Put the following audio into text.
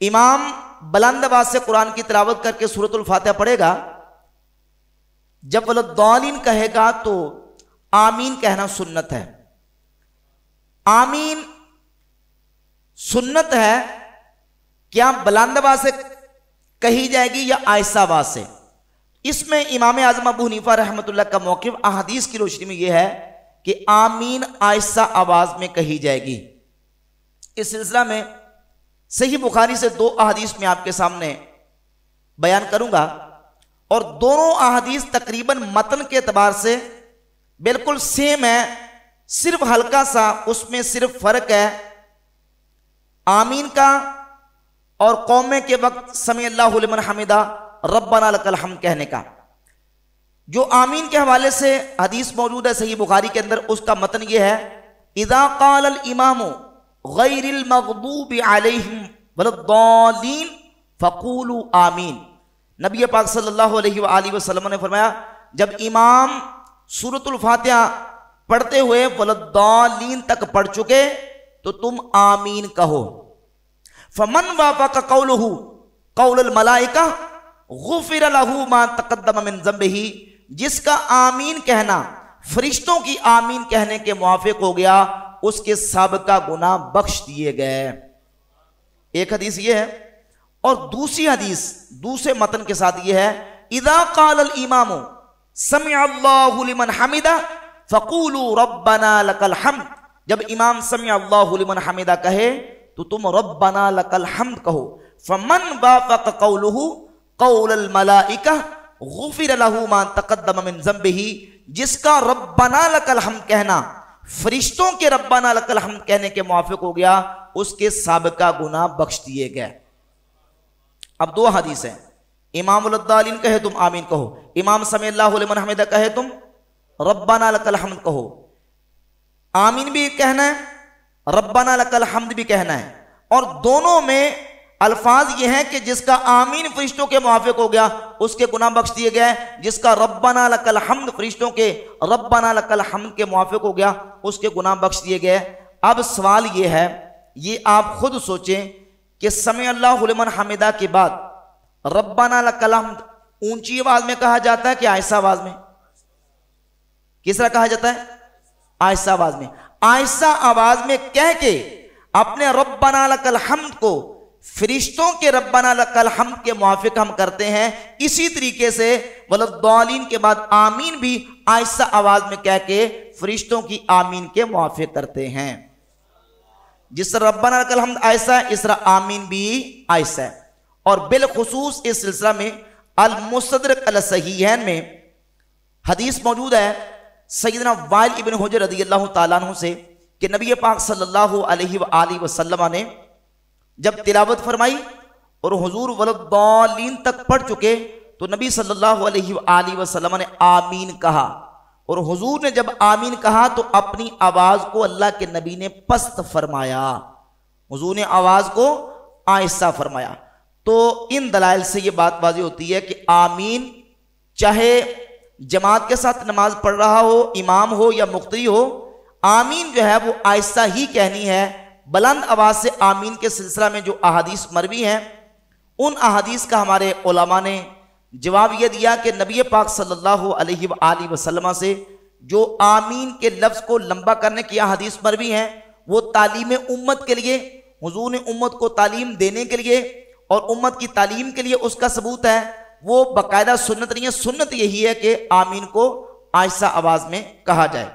इमाम बुलंद आवाज से कुरान की तिलावत करके सूरतुल फातिहा पढ़ेगा, जब वलद्दालीन कहेगा तो आमीन कहना सुन्नत है। आमीन सुन्नत है, क्या बुलंद आवाज से कही जाएगी या आहिस्ता आवाज से? इसमें इमाम आज़म अबू हनीफा रहमतुल्लाह का मौक़िफ़ अहादीस की रोशनी में यह है कि आमीन आहिस्ता आवाज में कही जाएगी। इस सिलसिला में सही बुखारी से 2 अहादीस में आपके सामने बयान करूंगा, और दोनों अहादीस तकरीबन मतन के एतबार से बिल्कुल सेम है, सिर्फ हल्का सा उसमें सिर्फ फर्क है आमीन का और कौमे के वक्त समी अल्लाहु लिमन हमिदा रब्बना लकल हम्द कहने का। जो आमीन के हवाले से हदीस मौजूद है सही बुखारी के अंदर, उसका मतन यह है, इज़ा क़ालल इमामु गैरिल मग़दूबि अलैहिम वलद्दालीन फ़क़ूलू आमीन। नबी पाक सल्लल्लाहु अलैहि वसल्लम ने फरमाया, जब इमाम सूरतुल फातिहा पढ़ते हुए वलद्दालीन तक पढ़ चुके तो तुम आमीन कहो। फमन वाफ़क़ क़ौलुहु क़ौलल मलाइका गुफ़िर लहू मा तक़द्दम मिन ज़ंबिही, जिसका आमीन कहना फरिश्तों की आमीन कहने के मुआफ़िक हो गया, उसके साबिक़ा गुनाह बख्श दिए गए। एक हदीस ये है, और दूसरी हदीस दूसरे मतन के साथ ये है, इज़ा क़ालल इमामु समिअ अल्लाहु लिमन हमिदा फ़क़ूलू रब्बना लकल हम्द। जब इमाम समिअ अल्लाहु लिमन हमिदा कहे तो तुम रब्बना लकल हम्द कहो। फमन वाफ़क़ क़ौलुहु क़ौलल मलाइका गुफ़िर लहू मा तक़द्दम मिन ज़ंबिही, जिसका रब्बना लकल हम्द कहना फरिश्तों के रब्बना लकल हम्द कहने के मुआफ़िक हो गया, उसके साबिक़ा गुनाह बख्श दिए गए। अब 2 हदीस हैं, इमाम वलद्दालीन कहे तुम आमीन कहो, इमाम समी अल्लाहु लिमन हमिदा कहे तुम रब्बना लकल हम्द कहो। आमीन भी कहना है, रब्बना लकल हम्द भी कहना है, और दोनों में अल्फाज ये हैं कि जिसका आमीन फरिश्तों के मुआफ़िक हो गया उसके गुनाह बख्श दिए गए, जिसका रब्बना लकल हम्द फरिश्तों के रब्बना लकल हम्द के मुआफ़िक हो गया उसके गुनाह बख्श दिए गए। अब सवाल ये है, ये आप खुद सोचें कि समी अल्लाहु लिमन हमिदा के बाद रब्बना लकल हम्द ऊंची आवाज में कहा जाता है कि आहिस्ता आवाज में? किस तरह कहा जाता है? आहिस्ता आवाज में। आहिस्ता आवाज में कह के अपने रब्बना लकल हम्द को फरिश्तों के रब्बना लकल हम्द के मुआफ़िक हम करते हैं। इसी तरीके से वलद्दालीन के बाद आमीन भी आहिस्ता आवाज में कह के फरिश्तों की आमीन के मुआफ़िक करते हैं। जिस तरह रब्बना लकल हम्द आहिस्ता है, इस तरह आमीन भी आहिस्ता है। और बिलखुसूस इस सिलसिला में अल मुस्तदरक अल सहीहैन में हदीस मौजूद है सैयदना वाइल इब्न हुजर रज़ियल्लाहु ताला अन्हु से कि नबी पाक सल्लल्लाहु अलैहि वसल्लम ने जब तिलावत फरमाई और हुजूर वलद्दालीन तक पढ़ चुके तो नबी सल्लल्लाहु अलैहि वसल्लम ने आमीन कहा, और हुजूर ने जब आमीन कहा तो अपनी आवाज को अल्लाह के नबी ने पस्त फरमाया, हुजूर ने आवाज को आहिस्ता फरमाया। तो इन दलाइल से ये बात वाज़ेह होती है कि आमीन चाहे जमात के साथ नमाज पढ़ रहा हो, इमाम हो या मुख्तरी हो, आमीन जो है वो आहिस्ता ही कहनी है। बुलंद आवाज से आमीन के सिलसिला में जो अहादीस मरवी हैं उन अहादीस का हमारे उलमा ने जवाब यह दिया कि नबी पाक सल्लल्लाहु अलैहि वसल्लम से जो आमीन के लफ्ज़ को लंबा करने की अहादीस मरवी हैं वो तालीम उम्मत के लिए, हुजूर ने उम्मत को तालीम देने के लिए और उम्मत की तालीम के लिए उसका सबूत है, वो बाकायदा सुन्नत नहीं है। सुन्नत यही है कि आमीन को आहिस्ता आवाज में कहा जाए।